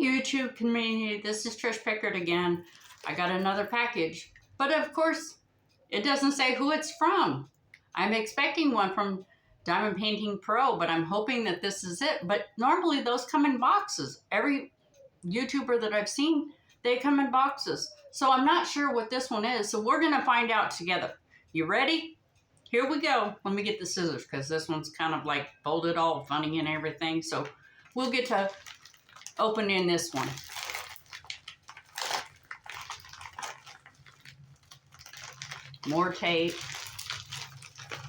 YouTube community, this is Trish Pickard again. I got another package, but of course, it doesn't say who it's from. I'm expecting one from Diamond Painting Pro, but I'm hoping that this is it. But normally those come in boxes. Every YouTuber that I've seen, they come in boxes. So I'm not sure what this one is, so we're gonna find out together. You ready? Here we go. Let me get the scissors, because this one's kind of like folded all funny and everything. So we'll get to opening this one. More tape,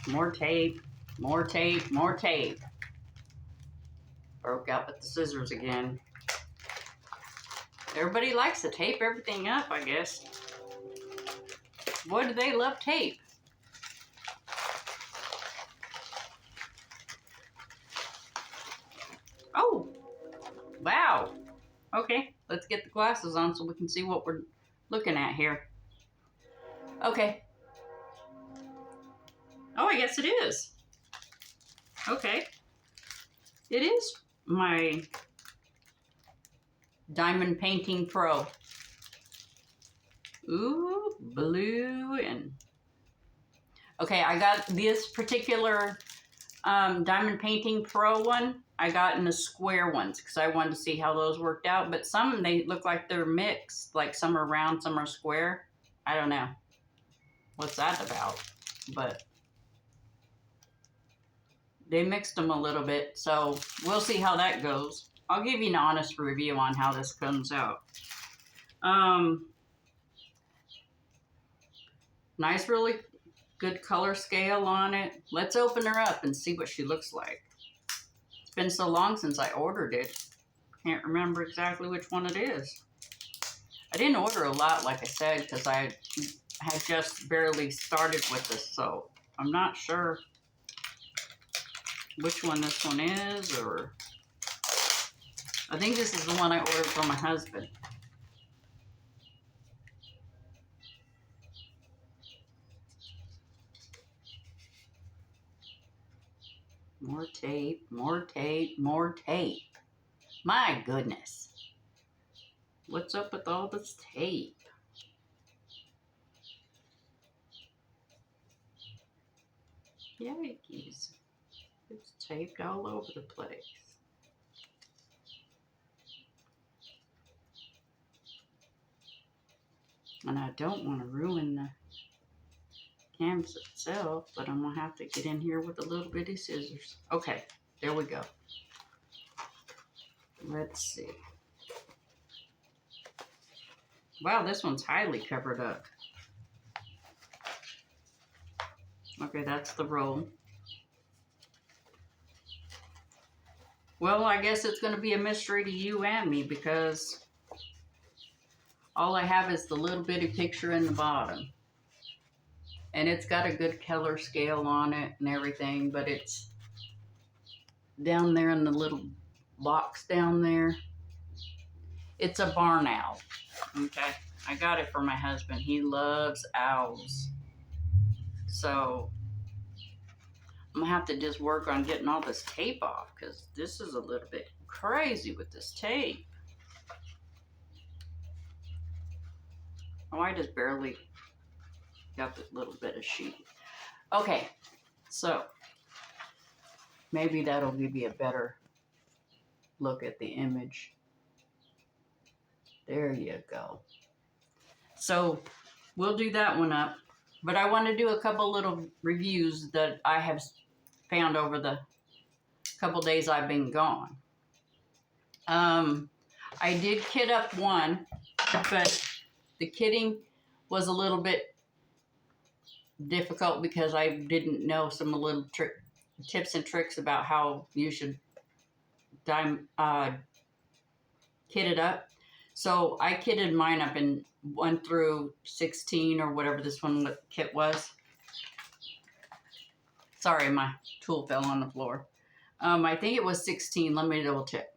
more tape, more tape, more tape. Broke out with the scissors again. Everybody likes to tape everything up, I guess. Boy, do they love tape. Oh, wow. Okay, let's get the glasses on so we can see what we're looking at here. Okay. Oh, I guess it is. Okay. It is my Diamond Painting Pro. Ooh, blue and... Okay, I got this particular Diamond Painting Pro one. I got in the square ones because I wanted to see how those worked out. But some, they look like they're mixed. Like some are round, some are square. I don't know what's that about. But they mixed them a little bit. So we'll see how that goes. I'll give you an honest review on how this comes out. Nice, really good color scale on it. Let's open her up and see what she looks like. It's been so long since I ordered it. Can't remember exactly which one it is. I didn't order a lot, like I said, because I had just barely started with this, so I'm not sure which one this one is, or... I think this is the one I ordered for my husband. More tape, more tape, more tape. My goodness. What's up with all this tape? Yikes. It's taped all over the place. And I don't want to ruin the canvas itself, but I'm going to have to get in here with a little bitty scissors. Okay, there we go. Let's see. Wow, this one's highly covered up. Okay, that's the roll. Well, I guess it's going to be a mystery to you and me, because all I have is the little bitty picture in the bottom. And it's got a good color scale on it and everything, but it's down there in the little box down there. It's a barn owl. Okay, I got it for my husband. He loves owls. So I'm gonna have to just work on getting all this tape off, because this is a little bit crazy with this tape. Oh, I just barely got the little bit of sheet. Okay, so maybe that'll give you a better look at the image. There you go. So we'll do that one up, but I want to do a couple little reviews that I have found over the couple days I've been gone. I did kit up one, but the kitting was a little bit difficult because I didn't know some little tips and tricks about how you should kit it up. So I kitted mine up in 1 through 16 or whatever this one kit was. Sorry, my tool fell on the floor. I think it was 16. Let me double check.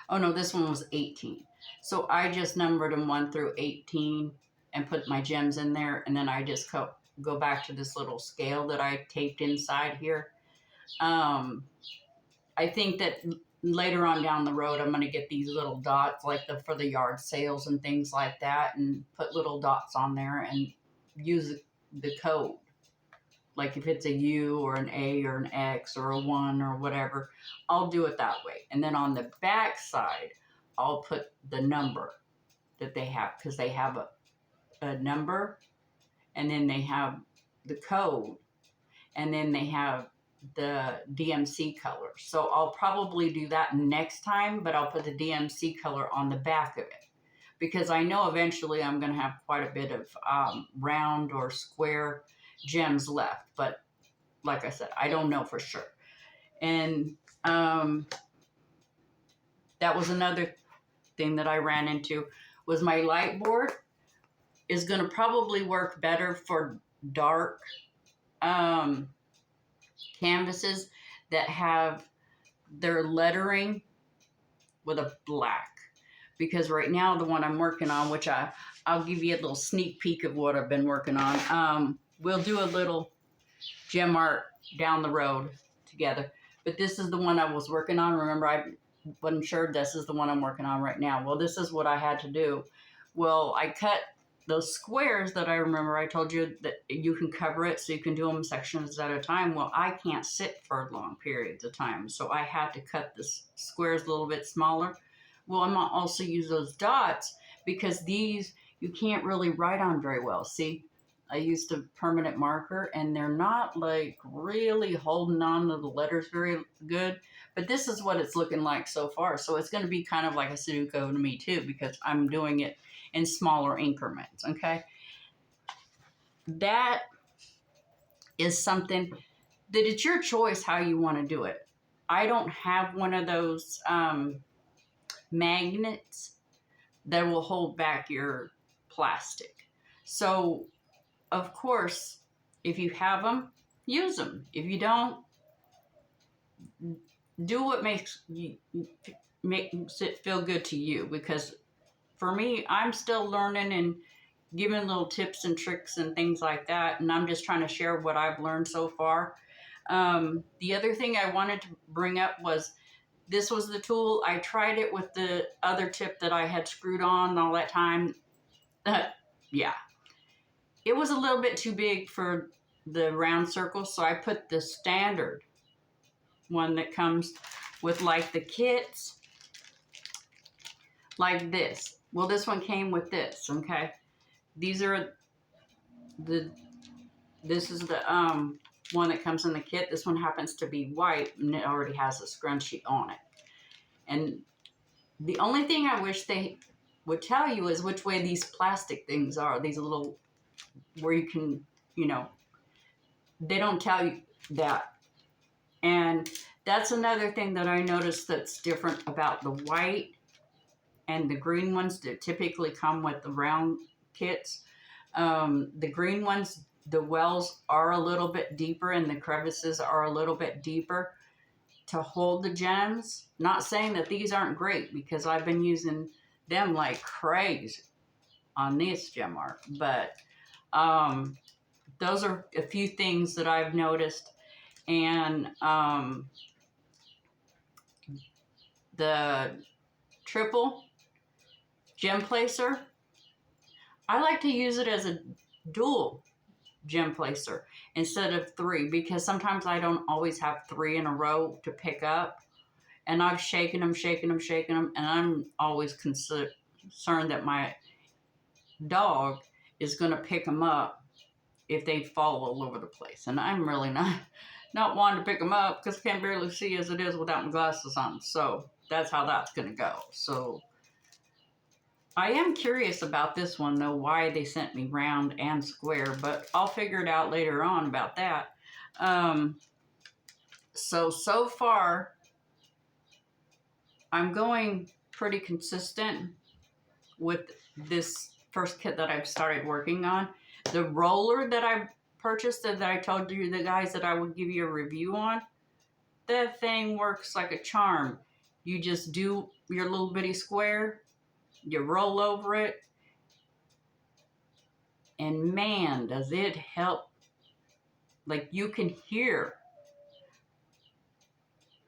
Oh no, this one was 18. So I just numbered them 1 through 18 and put my gems in there, and then I just go back to this little scale that I taped inside here. I think that later on down the road, I'm going to get these little dots like for the yard sales and things like that, and put little dots on there and use the code. Like if it's a U or an A or an X or a 1 or whatever, I'll do it that way. And then on the back side, I'll put the number that they have, because they have a number, and then they have the code, and then they have the DMC color. So I'll probably do that next time, but I'll put the DMC color on the back of it, because I know eventually I'm going to have quite a bit of round or square gems left. But like I said, I don't know for sure. And that was another thing that I ran into, was my light board is going to probably work better for dark canvases that have their lettering with a black. Because right now the one I'm working on, which I'll give you a little sneak peek of what I've been working on. We'll do a little gem art down the road together. But this is the one I was working on. Remember, I wasn't sure. This is the one I'm working on right now. Well, this is what I had to do. Well, I cut those squares that I remember I told you that you can cover it so you can do them sections at a time. Well, I can't sit for long periods of time, so I had to cut the squares a little bit smaller. Well, I'm gonna also use those dots, because these you can't really write on very well. See, I used a permanent marker, and they're not like really holding on to the letters very good. But this is what it's looking like so far. So it's going to be kind of like a Sudoku to me too, because I'm doing it in smaller increments, okay? That is something that it's your choice how you want to do it. I don't have one of those magnets that will hold back your plastic. So, of course, if you have them, use them. If you don't, do what makes it feel good to you, because for me, I'm still learning and giving little tips and tricks and things like that, and I'm just trying to share what I've learned so far. The other thing I wanted to bring up was, this was the tool. I tried it with the other tip that I had screwed on all that time. Yeah. It was a little bit too big for the round circle, so I put the standard one that comes with like the kits, like this. Well, this one came with this, okay? These are this is the one that comes in the kit. This one happens to be white, and it already has a scrunchie on it. And the only thing I wish they would tell you is which way these plastic things are. These little, where you can, they don't tell you that. And that's another thing that I noticed that's different about the white and the green ones that typically come with the round kits. The green ones, the wells are a little bit deeper and the crevices are a little bit deeper to hold the gems. Not saying that these aren't great, because I've been using them like crazy on this gem art. But those are a few things that I've noticed. And the triple gem placer, I like to use it as a dual gem placer instead of 3, because sometimes I don't always have 3 in a row to pick up, and I've shaken them, and I'm always concerned that my dog is going to pick them up if they fall all over the place, and I'm really not wanting to pick them up, because I can't barely see as it is without my glasses on. So that's how that's going to go. So I am curious about this one, though, why they sent me round and square, but I'll figure it out later on about that. So far, I'm going pretty consistent with this first kit that I've started working on. The roller that I purchased, that I told you the guys that I would give you a review on, that thing works like a charm. You just do your little bitty square, you roll over it, and man, does it help. Like, you can hear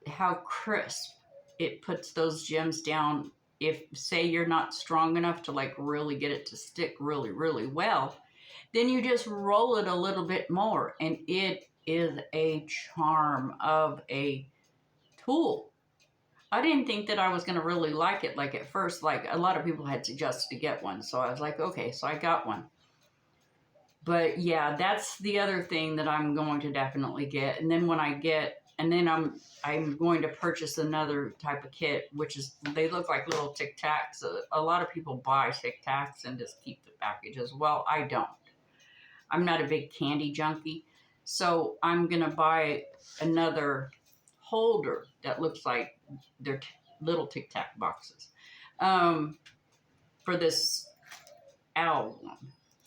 how crisp it puts those gems down. If, say, you're not strong enough to like really get it to stick really, really well, then you just roll it a little bit more, and it is a charm of a tool. I didn't think that I was going to really like it. Like at first, like a lot of people had suggested to get one. So I was like, okay, so I got one. But yeah, that's the other thing that I'm going to definitely get. And then when I get, and then I'm going to purchase another type of kit, which is, they look like little Tic Tacs. A lot of people buy Tic Tacs and just keep the packages. Well, I don't. I'm not a big candy junkie. So I'm going to buy another holder that looks like they're little Tic Tac boxes for this owl one,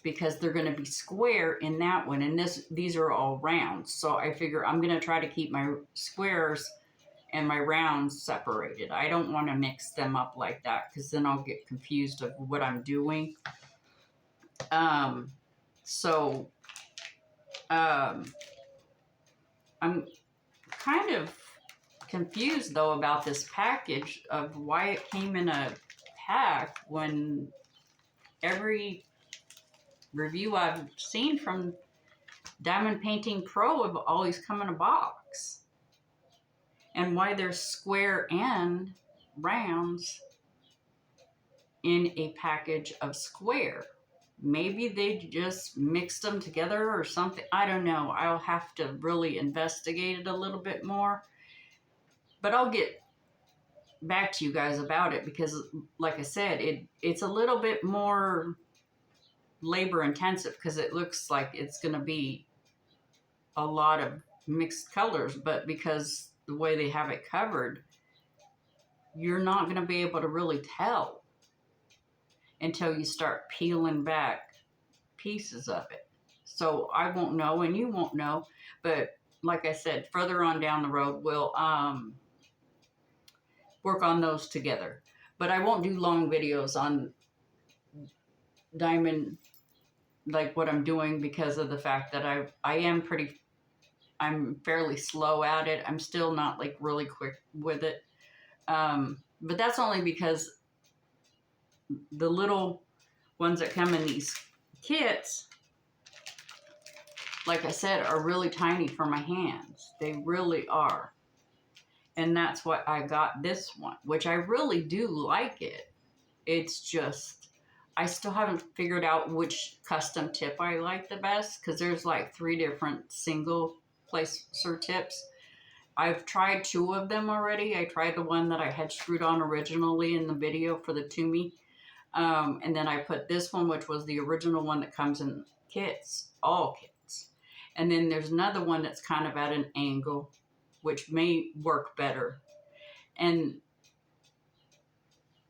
because they're going to be square in that one, and these are all rounds. So I figure I'm going to try to keep my squares and my rounds separated. I don't want to mix them up like that, because then I'll get confused of what I'm doing. I'm kind of confused though about this package of why it came in a pack when every review I've seen from Diamond Painting Pro have always come in a box, and why there's square and rounds in a package of square. Maybe they just mixed them together or something. I don't know. I'll have to really investigate it a little bit more. But I'll get back to you guys about it, because like I said, it's a little bit more labor intensive, because it looks like it's going to be a lot of mixed colors, but because the way they have it covered, you're not going to be able to really tell until you start peeling back pieces of it. So I won't know, and you won't know. But like I said, further on down the road, we'll work on those together. But I won't do long videos on diamond, like what I'm doing, because of the fact that I'm fairly slow at it. I'm still not like really quick with it. But that's only because the little ones that come in these kits, like I said, are really tiny for my hands. They really are. And that's why I got this one, which I really do like it. It's just, I still haven't figured out which custom tip I like the best, because there's like 3 different single placer tips. I've tried 2 of them already. I tried the one that I had screwed on originally in the video for the Tumi. And then I put this one, which was the original one that comes in kits, all kits. And then there's another one that's kind of at an angle, which may work better. And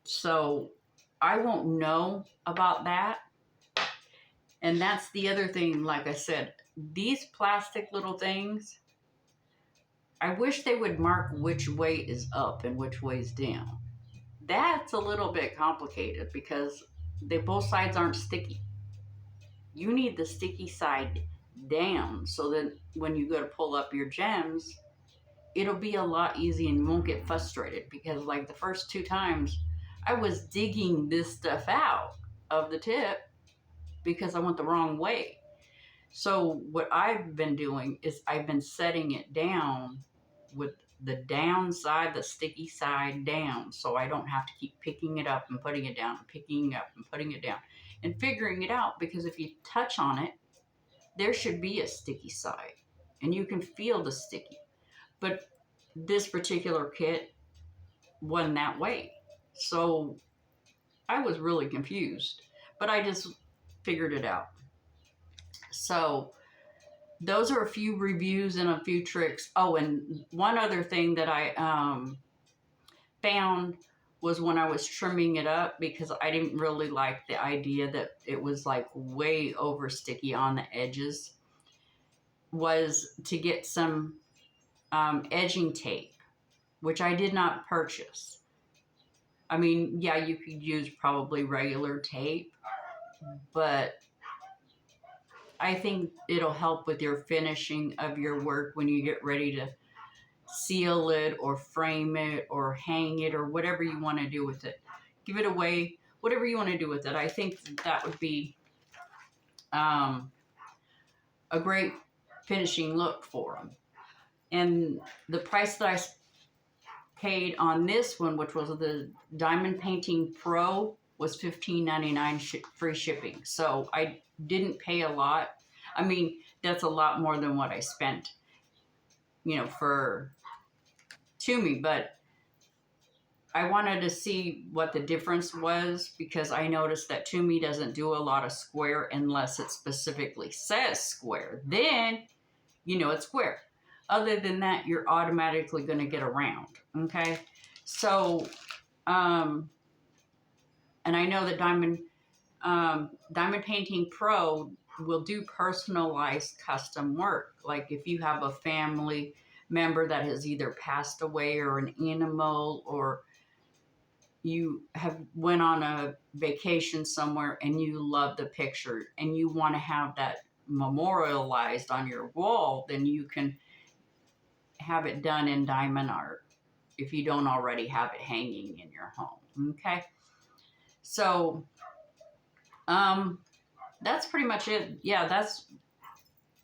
so I won't know about that. And that's the other thing, like I said, these plastic little things, I wish they would mark which way is up and which way is down. That's a little bit complicated, because both sides aren't sticky. You need the sticky side down, so that when you go to pull up your gems, it'll be a lot easier and you won't get frustrated. Because like the first 2 times, I was digging this stuff out of the tip because I went the wrong way. So what I've been doing is I've been setting it down with the down side, the sticky side down, so I don't have to keep picking it up and putting it down, picking it up and putting it down, and figuring it out. Because if you touch on it, there should be a sticky side, and you can feel the sticky. But this particular kit wasn't that way, so I was really confused. But I just figured it out. So those are a few reviews and a few tricks. Oh, and one other thing that I found was when I was trimming it up, because I didn't really like the idea that it was like way over sticky on the edges, was to get some edging tape, which I did not purchase. I mean, yeah, you could use probably regular tape, but I think it'll help with your finishing of your work when you get ready to seal it or frame it or hang it or whatever you want to do with it. Give it away, whatever you want to do with it. I think that would be a great finishing look for them. And the price that I paid on this one, which was the Diamond Painting Pro, was $15.99 free shipping. So I didn't pay a lot. I mean, that's a lot more than what I spent, you know, for Tumi, but I wanted to see what the difference was because I noticed that Tumi doesn't do a lot of square unless it specifically says square. Then, you know, it's square. Other than that, you're automatically going to get a round, okay? So, and I know that Diamond Painting Pro will do personalized custom work. Like if you have a family member that has either passed away or an animal, or you have went on a vacation somewhere and you love the picture and you want to have that memorialized on your wall, then you can have it done in diamond art if you don't already have it hanging in your home. Okay, so that's pretty much it. Yeah, that's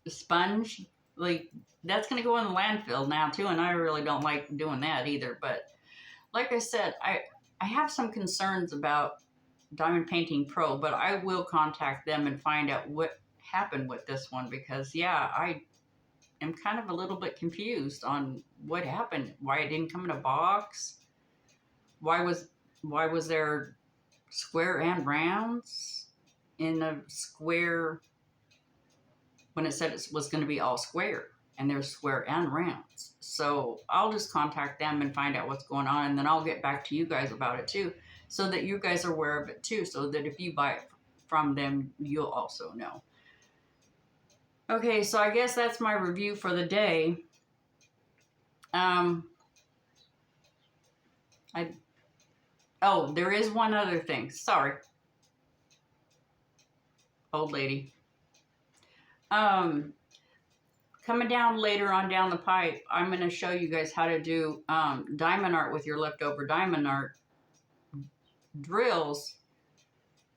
sponge. Like, that's gonna go in the landfill now too, and I really don't like doing that either. But like I said, I have some concerns about Diamond Painting Pro, but I will contact them and find out what happened with this one, because yeah, I am kind of a little bit confused on what happened, why it didn't come in a box, why was there square and rounds in a square when it said it was going to be all square, and there's square and rounds. So I'll just contact them and find out what's going on, and then I'll get back to you guys about it too, so that you guys are aware of it too, so that if you buy it from them, you'll also know. Okay, so I guess that's my review for the day. Oh, there is one other thing. Sorry. Old lady. Coming down later on down the pipe, I'm going to show you guys how to do diamond art with your leftover diamond art drills,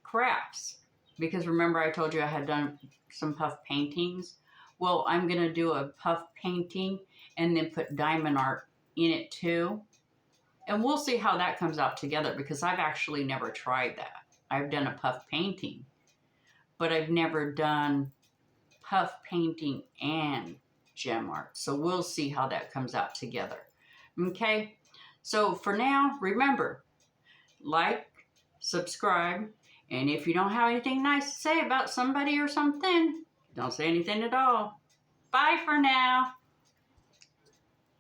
crafts. Because remember I told you I had done some puff paintings? Well, I'm going to do a puff painting and then put diamond art in it too. And we'll see how that comes out together, because I've actually never tried that. I've done a puff painting, but I've never done puff painting and gem art. So we'll see how that comes out together. Okay, so for now, remember, like, subscribe, and if you don't have anything nice to say about somebody or something, don't say anything at all. Bye for now.